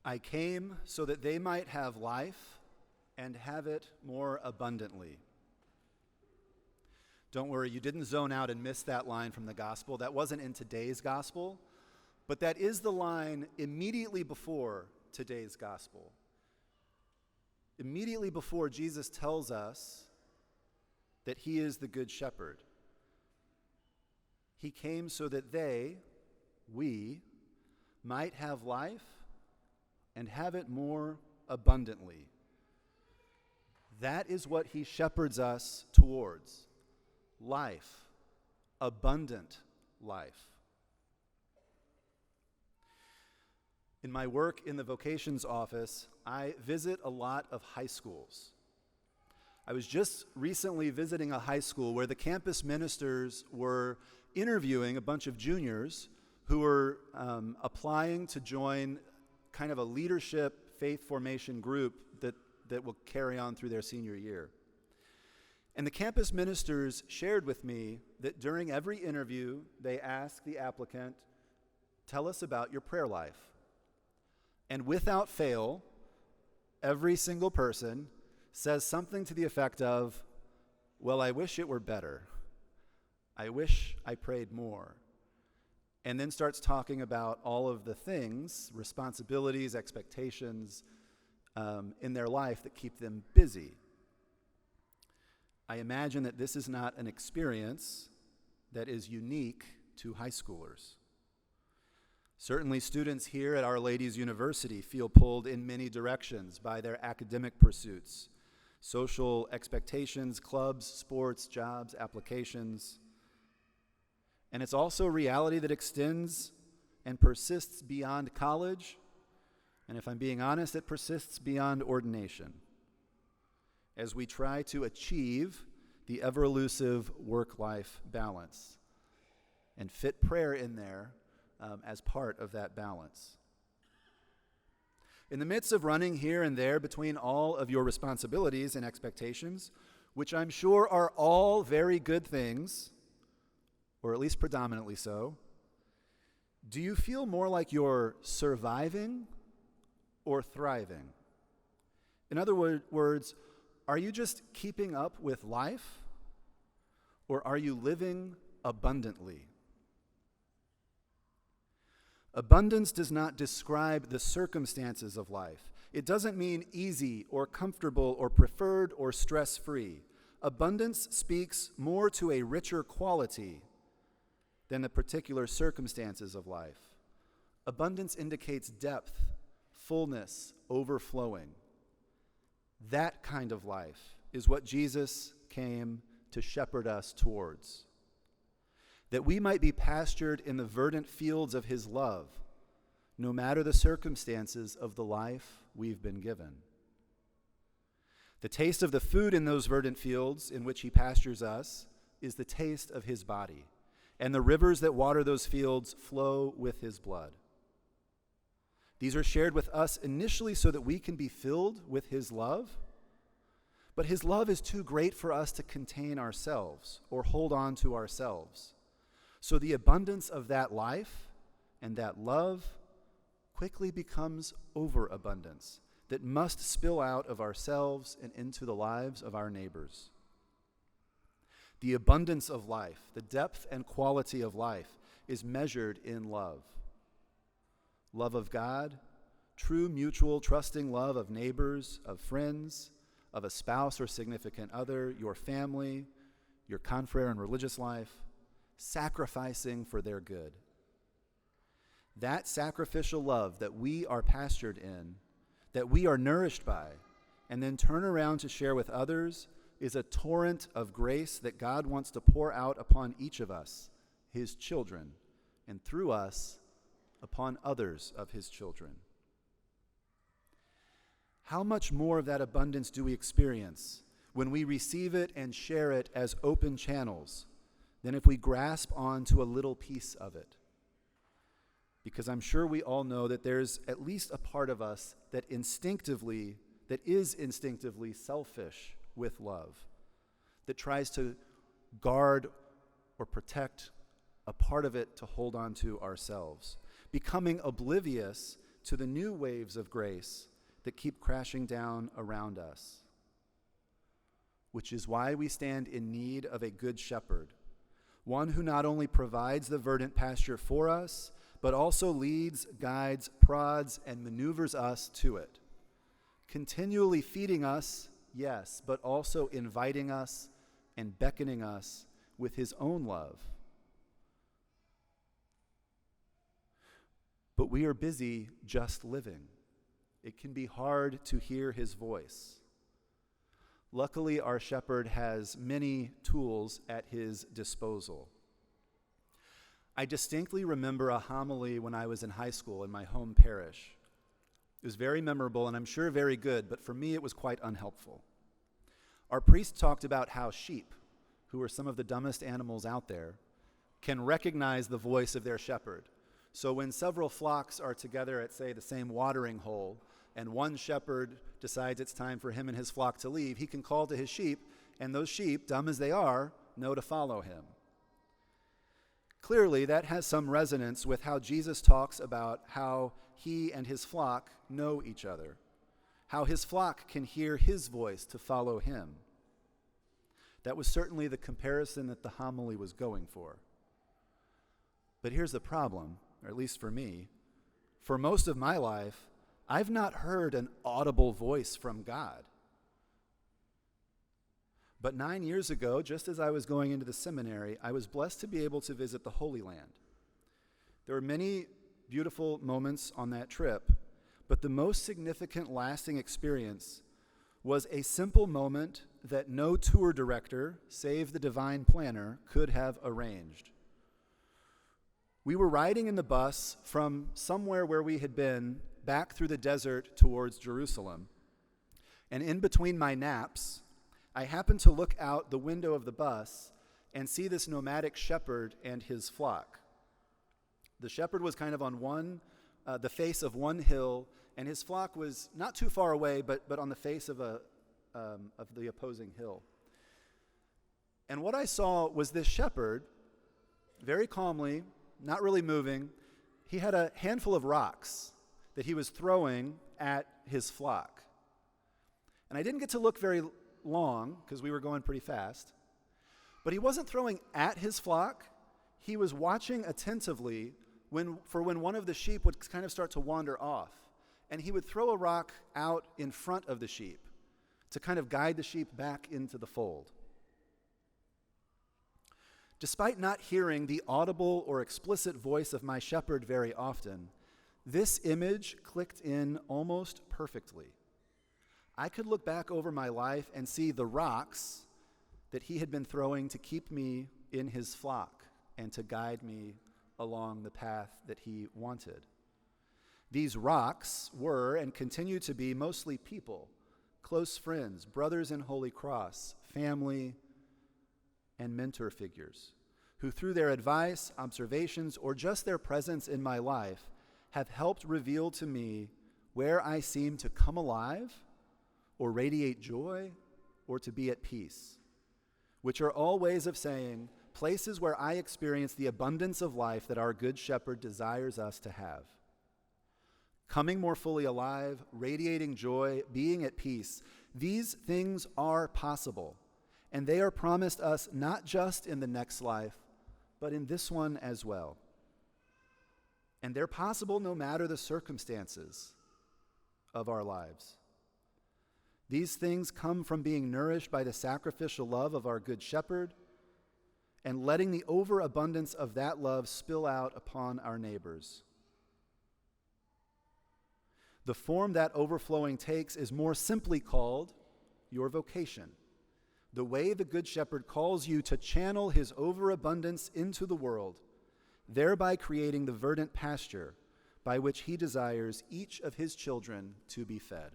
I came so that they might have life and have it more abundantly. Don't worry, you didn't zone out and miss that line from the gospel. That wasn't in today's gospel, but that is the line immediately before today's gospel. Immediately before Jesus tells us that he is the good shepherd. He came so that we, might have life and have it more abundantly. That is what he shepherds us towards. Life, abundant life. In my work in the vocations office, I visit a lot of high schools. I was just recently visiting a high school where the campus ministers were interviewing a bunch of juniors who were applying to join kind of a leadership faith formation group that will carry on through their senior year. And the campus ministers shared with me that during every interview, they ask the applicant, "Tell us about your prayer life." And without fail, every single person says something to the effect of, "Well, I wish it were better. I wish I prayed more." And then starts talking about all of the things, responsibilities, expectations in their life that keep them busy. I imagine that this is not an experience that is unique to high schoolers. Certainly students here at Our Lady's University feel pulled in many directions by their academic pursuits, social expectations, clubs, sports, jobs, applications. And it's also a reality that extends and persists beyond college, and if I'm being honest, it persists beyond ordination, as we try to achieve the ever-elusive work-life balance and fit prayer in there as part of that balance. In the midst of running here and there between all of your responsibilities and expectations, which I'm sure are all very good things, or at least predominantly so, do you feel more like you're surviving or thriving? In other words, are you just keeping up with life, or are you living abundantly? Abundance does not describe the circumstances of life. It doesn't mean easy or comfortable or preferred or stress-free. Abundance speaks more to a richer quality than the particular circumstances of life. Abundance indicates depth, fullness, overflowing. That kind of life is what Jesus came to shepherd us towards. That we might be pastured in the verdant fields of his love, no matter the circumstances of the life we've been given. The taste of the food in those verdant fields in which he pastures us is the taste of his body, and the rivers that water those fields flow with his blood. These are shared with us initially so that we can be filled with his love, but his love is too great for us to contain ourselves or hold on to ourselves. So the abundance of that life and that love quickly becomes overabundance that must spill out of ourselves and into the lives of our neighbors. The abundance of life, the depth and quality of life, is measured in love. Love of God, true mutual trusting love of neighbors, of friends, of a spouse or significant other, your family, your confrere and religious life, sacrificing for their good. That sacrificial love that we are pastured in, that we are nourished by, and then turn around to share with others, is a torrent of grace that God wants to pour out upon each of us, his children, and through us, upon others of his children. How much more of that abundance do we experience when we receive it and share it as open channels than if we grasp onto a little piece of it? Because I'm sure we all know that there's at least a part of us that is instinctively selfish with love, that tries to guard or protect a part of it to hold on to ourselves, becoming oblivious to the new waves of grace that keep crashing down around us. Which is why we stand in need of a good shepherd, one who not only provides the verdant pasture for us, but also leads, guides, prods, and maneuvers us to it, continually feeding us, yes, but also inviting us and beckoning us with his own love. But we are busy just living. It can be hard to hear his voice. Luckily, our shepherd has many tools at his disposal. I distinctly remember a homily when I was in high school in my home parish. It was very memorable and I'm sure very good, but for me it was quite unhelpful. Our priest talked about how sheep, who are some of the dumbest animals out there, can recognize the voice of their shepherd. So when several flocks are together at, say, the same watering hole, and one shepherd decides it's time for him and his flock to leave, he can call to his sheep, and those sheep, dumb as they are, know to follow him. Clearly, that has some resonance with how Jesus talks about how he and his flock know each other, how his flock can hear his voice to follow him. That was certainly the comparison that the homily was going for. But here's the problem, or at least for me. For most of my life, I've not heard an audible voice from God. But 9 years ago, just as I was going into the seminary, I was blessed to be able to visit the Holy Land. There were many beautiful moments on that trip, but the most significant lasting experience was a simple moment that no tour director, save the divine planner, could have arranged. We were riding in the bus from somewhere where we had been back through the desert towards Jerusalem. And in between my naps, I happened to look out the window of the bus and see this nomadic shepherd and his flock. The shepherd was kind of on the face of one hill, and his flock was not too far away, but on the face of the opposing hill. And what I saw was this shepherd, very calmly, not really moving. He had a handful of rocks that he was throwing at his flock. And I didn't get to look very long because we were going pretty fast. But he wasn't throwing at his flock. He was watching attentively when one of the sheep would kind of start to wander off. And he would throw a rock out in front of the sheep to kind of guide the sheep back into the fold. Despite not hearing the audible or explicit voice of my shepherd very often, this image clicked in almost perfectly. I could look back over my life and see the rocks that he had been throwing to keep me in his flock and to guide me along the path that he wanted. These rocks were and continue to be mostly people, close friends, brothers in Holy Cross, family, and mentor figures, who through their advice, observations, or just their presence in my life have helped reveal to me where I seem to come alive or radiate joy or to be at peace, which are all ways of saying places where I experience the abundance of life that our Good Shepherd desires us to have. Coming more fully alive, radiating joy, being at peace, these things are possible, and they are promised us not just in the next life, but in this one as well. And they're possible no matter the circumstances of our lives. These things come from being nourished by the sacrificial love of our Good Shepherd and letting the overabundance of that love spill out upon our neighbors. The form that overflowing takes is more simply called your vocation. The way the Good Shepherd calls you to channel his overabundance into the world, thereby creating the verdant pasture by which he desires each of his children to be fed.